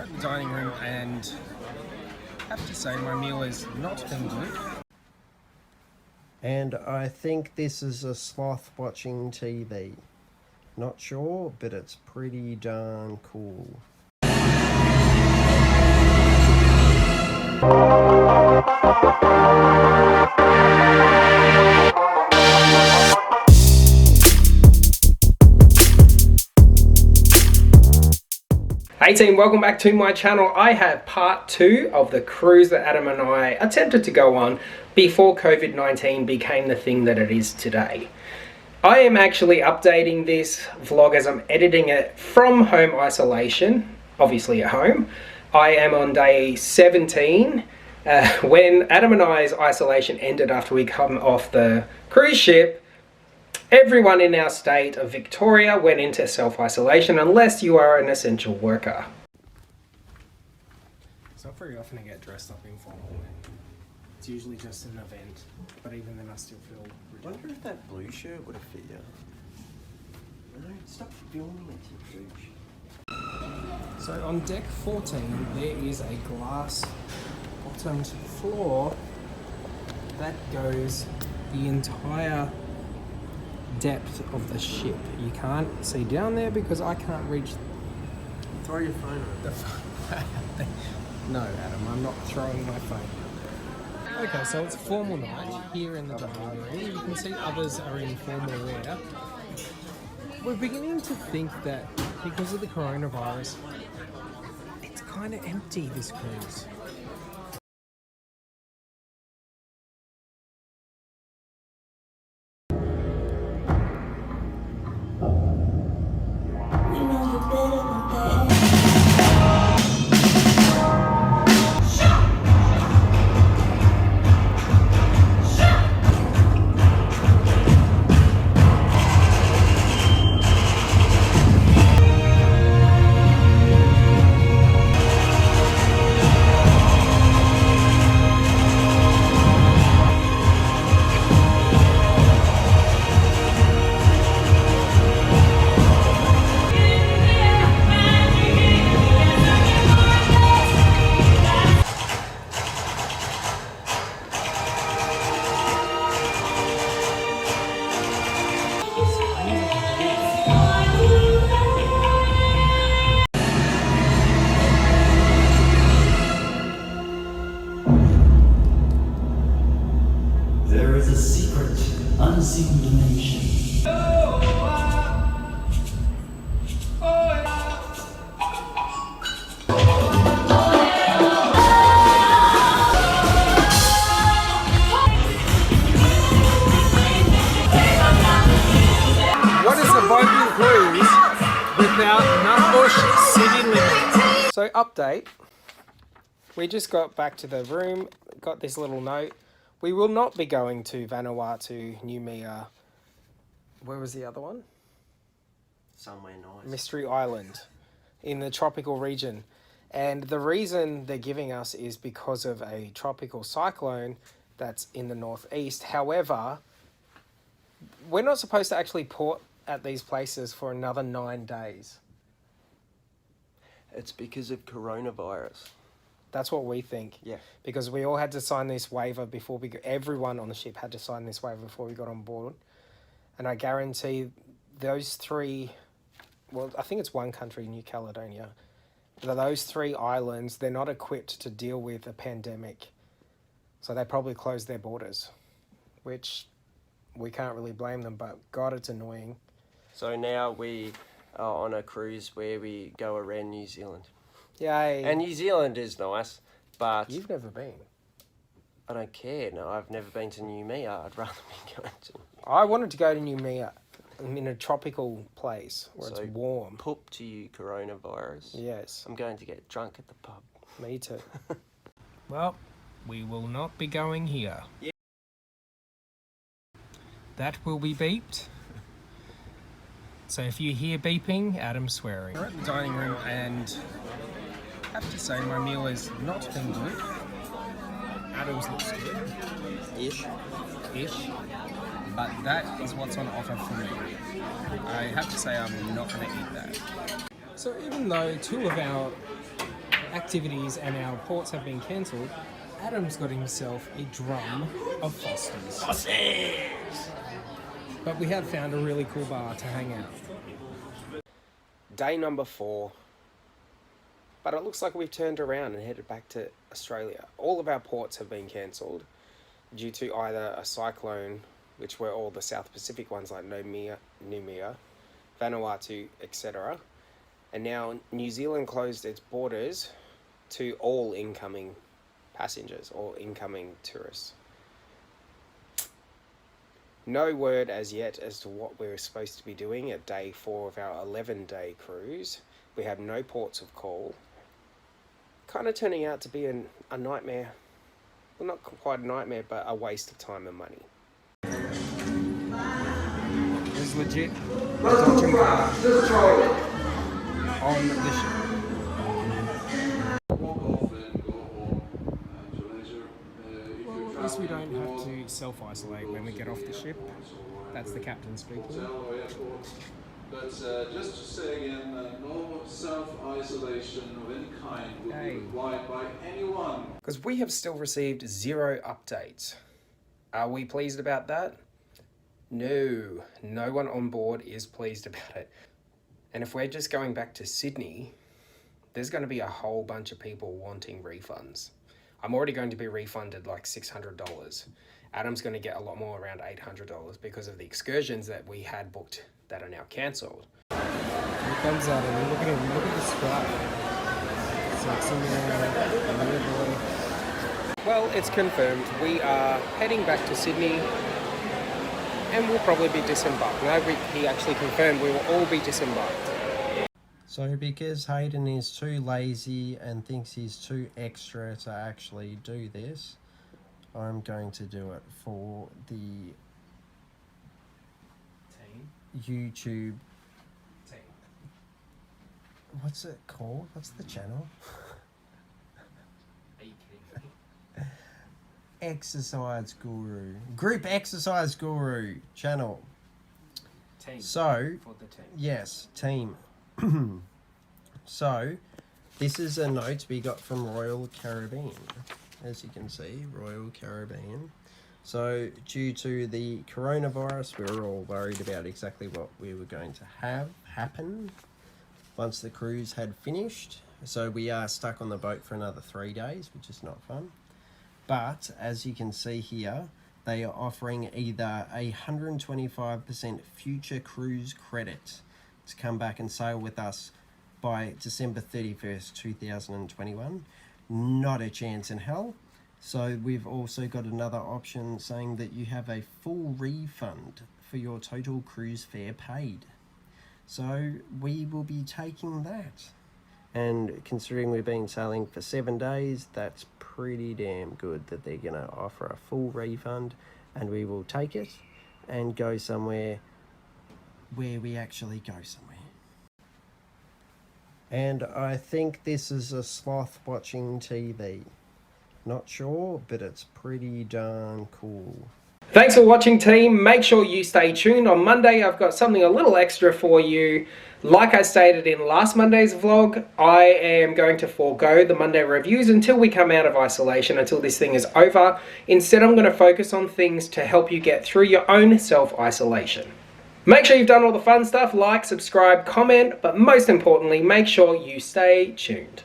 at the dining room and I have to say my meal has not been good. And I think this is a sloth watching TV. Not sure, but it's pretty darn cool. Hey team, welcome back to my channel. I have part 2 of the cruise that Adam and I attempted to go on before COVID-19 became the thing that it is today. I am actually updating this vlog as I'm editing it from home isolation, obviously at home. I am on day 17 when Adam and I's isolation ended after we come off the cruise ship. Everyone in our state of Victoria went into self-isolation unless you are an essential worker. It's not very often I get dressed up informal. It's usually just an event, but even then I still feel ridiculous. I wonder if that blue shirt would have fit you. No, stop filming it, you douche. So on deck 14 there is a glass bottomed floor that goes the entire depth of the ship. You can't see down there because I can't reach. Throw your phone over. No, Adam, I'm not throwing my phone. Okay, so it's a formal night here in the dining room. You can see others are in formal wear. We're beginning to think that because of the coronavirus, it's kind of empty, this cruise. There is a secret, unseen dimension. What is a boating cruise without Nutbush city limits? So update, we just got back to the room, got this little note. We will not be going to Vanuatu, Noumea. Where was the other one? Somewhere nice. Mystery Island in the tropical region. And the reason they're giving us is because of a tropical cyclone that's in the northeast. However, we're not supposed to actually port at these places for another 9 days. It's because of coronavirus. That's what we think. Yeah. Because we all had to sign this waiver before we everyone on the ship had to sign this waiver before we got on board. And I guarantee those three, well, I think it's one country, New Caledonia, those 3 islands, they're not equipped to deal with a pandemic. So they probably closed their borders, which we can't really blame them, but God, it's annoying. So now we are on a cruise where we go around New Zealand. Yay. And New Zealand is nice, but You've never been. I don't care. No, I've never been to Noumea. I'd rather be going to... I wanted to go to Noumea. I'm in a tropical place where it's warm. Poop to you, coronavirus. Yes. I'm going to get drunk at the pub. Me too. Well, we will not be going here. Yeah. That will be beeped. So if you hear beeping, Adam's swearing. We're at the dining room and I have to say my meal has not been good. Adam's looks good. Ish. But that is what's on offer for me. I have to say I'm not going to eat that. So even though 2 of our activities and our ports have been cancelled, Adam's got himself a drum of Fosters. But we have found a really cool bar to hang out. Day number 4. But it looks like we've turned around and headed back to Australia. All of our ports have been cancelled due to either a cyclone, which were all the South Pacific ones like Numia, Vanuatu, etc. And now New Zealand closed its borders to all incoming passengers or incoming tourists. No word as yet as to what we're supposed to be doing at day 4 of our 11-day cruise. We have no ports of call. Kind of turning out to be a nightmare. Well, not quite a nightmare, but a waste of time and money. It's legit. Dodging bar on the ship. Well, at least we don't have to self-isolate when we get off the ship. That's the captain speaking. But just to say again, no self-isolation of any kind will be required by anyone. Because we have still received 0 updates. Are we pleased about that? No, no one on board is pleased about it. And if we're just going back to Sydney, there's going to be a whole bunch of people wanting refunds. I'm already going to be refunded like $600. Adam's going to get a lot more, around $800, because of the excursions that we had booked that are now cancelled. Here comes Adam. Look at him. Look at the strap. Sexy man. Well, it's confirmed. We are heading back to Sydney, and we'll probably be disembarked. No, he actually confirmed we will all be disembarked. So because Hayden is too lazy and thinks he's too extra to actually do this, I'm going to do it for the YouTube. What's it called? What's the channel? Are you kidding me? Exercise Guru. Group Exercise Guru channel. Team. So, For the team. yes, team. So, this is a note we got from Royal Caribbean. As you can see, Royal Caribbean. So, due to the coronavirus, we were all worried about exactly what we were going to have happen once the cruise had finished. So, we are stuck on the boat for another 3 days, which is not fun. But, as you can see here, they are offering either a 125% future cruise credit to come back and sail with us by December 31st, 2021. Not a chance in hell. So we've also got another option saying that you have a full refund for your total cruise fare paid. So we will be taking that. And considering we've been sailing for 7 days, that's pretty damn good that they're going to offer a full refund, and we will take it and go somewhere where we actually go somewhere. And I think this is a sloth watching TV. Not sure, but it's pretty darn cool. Thanks for watching, team. Make sure you stay tuned. On Monday, I've got something a little extra for you. Like I stated in last Monday's vlog, I am going to forego the Monday reviews until we come out of isolation, until this thing is over. Instead, I'm going to focus on things to help you get through your own self-isolation. Make sure you've done all the fun stuff, like, subscribe, comment, but most importantly, make sure you stay tuned.